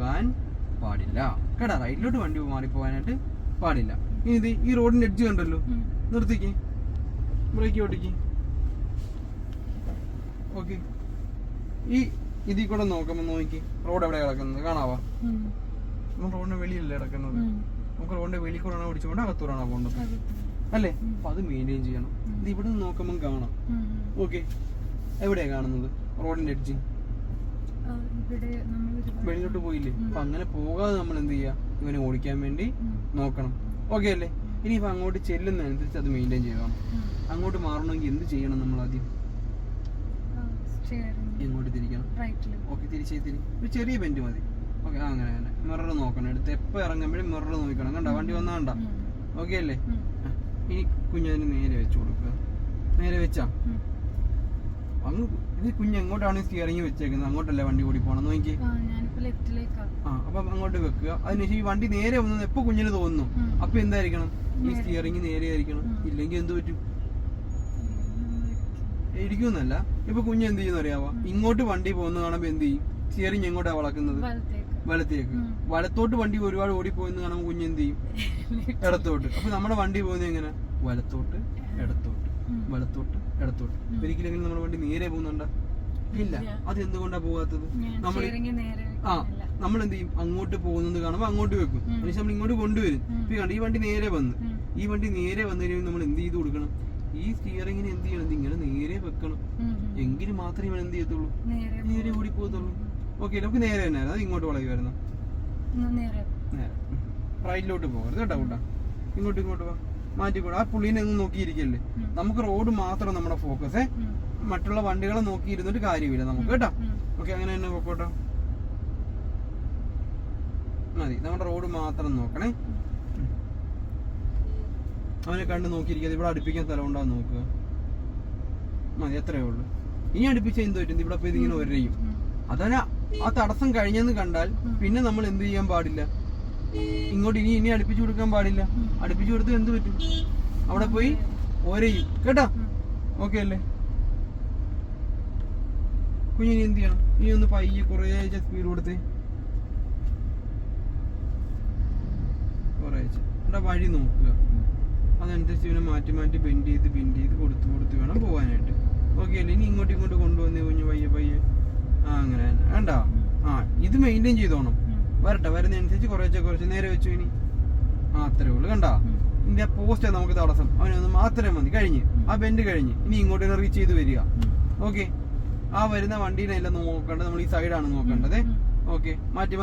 പോകാൻ പാടില്ല കേട്ടാ. റൈറ്റിലോട്ട് വണ്ടി മാറിപ്പോകാനായിട്ട് പാടില്ല. ഇനി ഇത് ഈ റോഡിന്റെ എഡ്ജ് കണ്ടല്ലോ, നിർത്തിക്ക്, ബ്രേക്ക് ഓടിക്ക്. ഓക്കെ, ഈ ഇതിൽ കൂടെ നോക്കി റോഡ് എവിടെ കിടക്കുന്നത് കാണാവാ? നമ്മൾ റോഡിന്റെ വെളിയിലല്ലേ കിടക്കുന്നത്. നമുക്ക് റോഡിന്റെ വെളിയിൽ കൂടെ ഓടിച്ചുകൊണ്ട് അകത്തൂടാണോ പോകേണ്ടത് അല്ലേ? അപ്പൊ അത് മെയിൻറ്റെയിൻ ചെയ്യണം. ഇത് ഇവിടെ നിന്ന് നോക്കുമ്പോൾ കാണാം. ഓക്കെ, എവിടെയാ കാണുന്നത്? റോഡിന്റെ എഡ്ജ് വെളിയിലോട്ട് പോയില്ലേ? അപ്പൊ അങ്ങനെ പോകാതെ നമ്മൾ എന്ത് ചെയ്യാ, ഇവനെ ഓടിക്കാൻ വേണ്ടി നോക്കണം. ഓക്കെ അല്ലേ? ഇനിയിപ്പോ അങ്ങോട്ട് ചെല്ലുന്നതനുസരിച്ച് അത് മെയിൻറ്റെയിൻ ചെയ്യണം. അങ്ങോട്ട് മാറണമെങ്കിൽ എന്ത് ചെയ്യണം? നമ്മൾ ആദ്യം എങ്ങോട്ട് തിരിക്കണം? ഓക്കെ, ഒരു ചെറിയ ബെൻഡ് മതി. ഓക്കെ, അങ്ങനെ തന്നെ മിറർ നോക്കണം. എടുത്ത് എപ്പോ ഇറങ്ങുമ്പോഴും മിറർ നോക്കണം. കണ്ട വണ്ടി വന്നാ കണ്ട? ഓക്കെ അല്ലേ? ഇനി കുഞ്ഞതിന് നേരെ വെച്ച് കൊടുക്കുക. നേരെ വെച്ചാ അങ്ങ് ഇത് കുഞ്ഞ് എങ്ങോട്ടാണ് സ്റ്റിയറിംഗ് വെച്ചേക്കുന്നത്? അങ്ങോട്ടല്ലേ വണ്ടി ഓടി പോണം. നോക്കി, അപ്പൊ അങ്ങോട്ട് വെക്കുക. അതിനുശേഷം ഈ വണ്ടി നേരെ വന്നത് എപ്പോ കുഞ്ഞിന് തോന്നുന്നു അപ്പൊ എന്തായിരിക്കണം? ഈ സ്റ്റിയറിംഗ് നേരെ ആയിരിക്കണം. ഇല്ലെങ്കിൽ എന്ത് പറ്റും? ഇരിക്കുന്നല്ല. ഇപ്പൊ കുഞ്ഞ് എന്ത് ചെയ്യുന്ന അറിയാവോ? ഇങ്ങോട്ട് വണ്ടി പോകുന്ന കാണുമ്പോ എന്ത് ചെയ്യും? സ്റ്റിയറിംഗ് എങ്ങോട്ടാ വളക്കുന്നത്? വലത്തേക്ക്. വലത്തോട്ട് വണ്ടി ഒരുപാട് ഓടിപ്പോയെന്ന് കാണുമ്പോൾ കുഞ്ഞ് എന്ത് ചെയ്യും? ഇടത്തോട്ട്. അപ്പൊ നമ്മുടെ വണ്ടി പോകുന്നത് എങ്ങനെ? വലത്തോട്ട് ഇടത്തോട്ട്, വലത്തോട്ട് ഇടത്തോട്ട്. ഒരിക്കലെങ്കിലും നമ്മുടെ വണ്ടി നേരെ പോകുന്നുണ്ടോ? ഇല്ല. അത് എന്തുകൊണ്ടാ പോകാത്തത്? നമ്മൾ എന്ത് ചെയ്യും? അങ്ങോട്ട് പോകുന്നത് കാണുമ്പോ അങ്ങോട്ട് വെക്കും. അതിനുശേഷം നമ്മൾ ഇങ്ങോട്ട് കൊണ്ടുവരും. ഇപ്പൊ ഈ വണ്ടി നേരെ വന്ന് നമ്മൾ എന്ത് ചെയ്ത് കൊടുക്കണം? ഈ സ്റ്റിയറിംഗിന് എന്ത് ചെയ്യണം? ഇങ്ങനെ നേരെ വെക്കണം. എങ്കിൽ മാത്രമേ ഇവൻ എന്ത് ചെയ്യത്തുള്ളൂ? നേരെ ഓടി പോകത്തുള്ളൂ. ഓക്കെ, നമുക്ക് നേരെ തന്നെ. അത് ഇങ്ങോട്ട് വളയുമായിരുന്നു. നേരെ റൈറ്റിലോട്ട് പോകരുത് കേട്ടോ കൂട്ടാ. ഇങ്ങോട്ട് വാ, മാറ്റിക്കോട്ടെ. ആ പുള്ളീനെ ഒന്നും നോക്കിയിരിക്കല്ലേ. നമുക്ക് റോഡ് മാത്രം നമ്മുടെ ഫോക്കസ്. മറ്റുള്ള വണ്ടികളെ നോക്കിയിരുന്നിട്ട് കാര്യമില്ല നമുക്ക് കേട്ടോ. ഓക്കെ, അങ്ങനെ തന്നെ പോക്കോട്ടോ. മതി, നമ്മുടെ റോഡ് മാത്രം നോക്കണേ. അവനെ കണ്ട് നോക്കിയിരിക്കാതെ ഇവിടെ അടുപ്പിക്കാൻ സ്ഥലം ഉണ്ടാകും നോക്കുക. മതി, എത്രയേ ഉള്ളൂ. ഇനി അടുപ്പിച്ച എന്ത് പറ്റും? ഇവിടെ പോയി ഇതിങ്ങനെ ഒരയും. അതന്നെ ആ തടസ്സം കഴിഞ്ഞെന്ന് കണ്ടാൽ പിന്നെ നമ്മൾ എന്ത് ചെയ്യാൻ പാടില്ല? ഇങ്ങോട്ട് ഇനി അടുപ്പിച്ചു കൊടുക്കാൻ പാടില്ല. അടുപ്പിച്ചു കൊടുത്ത് എന്ത് പറ്റും? അവിടെ പോയി ഒരയും കേട്ടോ. ഓക്കെ അല്ലേ? കുഞ്ഞിനി എന്ത് ചെയ്യണം? ഇനി ഒന്ന് പയ്യെ കുറേശ്ശെ സ്പീഡ് കൊടുത്ത് കുറേശ്ശെ ഇവിടെ വഴി നോക്കുക. അതനുസരിച്ച് ഇവനെ മാറ്റി ബെൻഡ് ചെയ്ത് കൊടുത്ത് വേണം പോകാനായിട്ട്. ഓക്കെ അല്ലേ? ഇനി ഇങ്ങോട്ട് കൊണ്ടുവന്നേ കുഞ്ഞ് പയ്യെ. അങ്ങനെ തന്നെ വേണ്ടാ. ഇത് മെയിൻറ്റെയിൻ ചെയ്തോണം. വരുന്നതനുസരിച്ച് കുറച്ച് നേരെ വെച്ചു. ഇനി അത്രേ ഉള്ളു. കണ്ടാ? ഇതിന്റെ ആ പോസ്റ്റ് നമുക്ക് തടസ്സം. അവനൊന്ന് മാത്രമേ മതി. കഴിഞ്ഞ് ആ ബെൻഡ് കഴിഞ്ഞ് ഇനി ഇങ്ങോട്ട് റീച്ച് ചെയ്ത് വരിക. ഓക്കെ, ആ വരുന്ന വണ്ടീനെ എല്ലാം നോക്കേണ്ടത് നമ്മൾ ഈ സൈഡാണ് നോക്കേണ്ടത്. ഓക്കെ, മാറ്റി